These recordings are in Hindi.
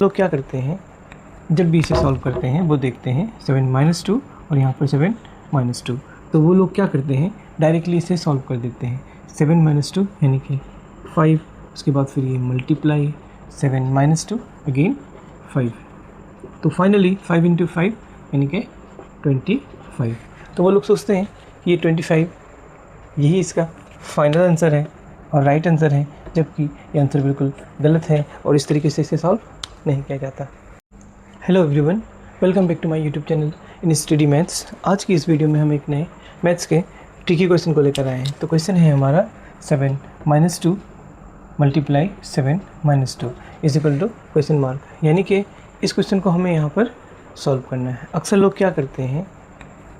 लोग क्या करते हैं, जब भी इसे सॉल्व करते हैं वो देखते हैं 7 - 2 और यहाँ पर 7 - 2, तो वो लोग क्या करते हैं डायरेक्टली इसे सॉल्व कर देते हैं। 7 - 2 यानी कि 5, उसके बाद फिर ये मल्टीप्लाई 7 - 2 अगेन 5, तो फाइनली 5 × 5 यानी कि 25। तो वो लोग सोचते हैं कि ये 25 यही इसका फाइनल आंसर है और राइट आंसर है, जबकि ये आंसर बिल्कुल गलत है और इस तरीके से इसे सॉल्व नहीं किया जाता। Hello everyone, welcome back to my YouTube channel in study maths. आज की इस वीडियो में हम एक नए मैथ्स के ट्रिकी क्वेश्चन को लेकर आए हैं। तो क्वेश्चन है हमारा 7 - 2 multiply 7 - 2 is equal to question mark, यानी कि इस क्वेश्चन को हमें यहाँ पर सॉल्व करना है। अक्सर लोग क्या करते हैं,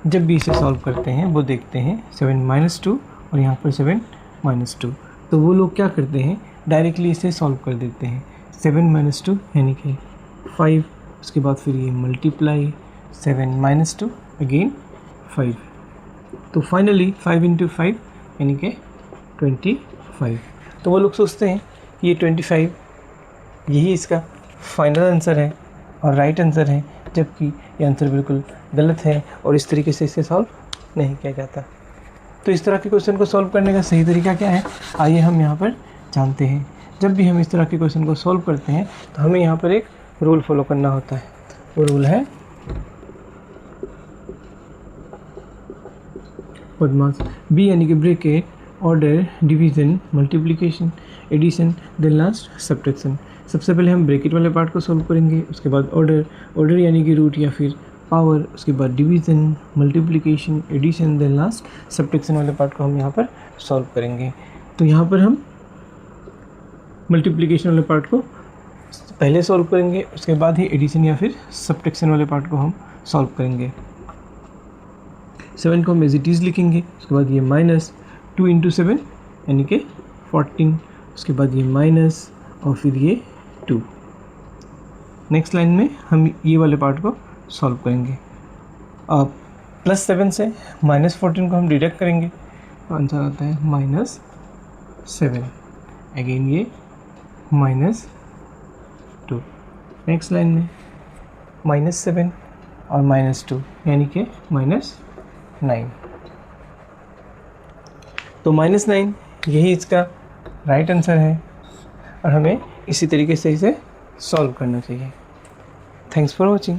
जब भी इसे सॉल्व करते हैं वो देखते हैं 7 - 2 और यहाँ पर 7 - 2, तो वो लोग क्या करते हैं डायरेक्टली इसे सॉल्व कर देते हैं। 7 - 2 यानी कि 5, उसके बाद फिर ये मल्टीप्लाई 7 - 2 अगेन 5, तो फाइनली 5 × 5 यानी कि 25। तो वो लोग सोचते हैं कि ये 25 यही इसका फाइनल आंसर है और राइट आंसर है, जबकि ये आंसर बिल्कुल गलत है और इस तरीके से इसे सॉल्व नहीं किया जाता। तो इस तरह के क्वेश्चन को सॉल्व करने का सही तरीका क्या है, आइए हम यहाँ पर जानते हैं। जब भी हम इस तरह के क्वेश्चन को सॉल्व करते हैं तो हमें यहाँ पर एक रूल फॉलो करना होता है। वो रूल है बदमाश बी, यानी कि bracket, order, division, multiplication, addition, then last subtraction. सबसे पहले हम ब्रैकेट वाले पार्ट को सॉल्व करेंगे, उसके बाद ऑर्डर यानी कि रूट या फिर पावर, उसके बाद division, multiplication, addition, then last subtraction वाले पार्ट को हम यहाँ पर सॉल्व करेंगे। तो यहाँ पर हम मल्टीप्लिकेशन वाले पार्ट को पहले सॉल्व करेंगे, उसके बाद ही एडिशन या फिर सब्ट्रैक्शन वाले पार्ट को हम सॉल्व करेंगे। 7 को हम एज इट इज़ लिखेंगे, उसके बाद ये -2 × 7 यानी कि 14, उसके बाद ये माइनस और फिर ये 2। नेक्स्ट लाइन में हम ये वाले पार्ट को सॉल्व करेंगे। अब +7 से -14 को हम डिडक्ट करेंगे, तो आंसर आता है -7, अगेन ये -2। नेक्स्ट लाइन में -7 और -2 यानी कि -9, तो -9 यही इसका राइट आंसर है और हमें इसी तरीके से इसे सॉल्व करना चाहिए। Thanks for watching.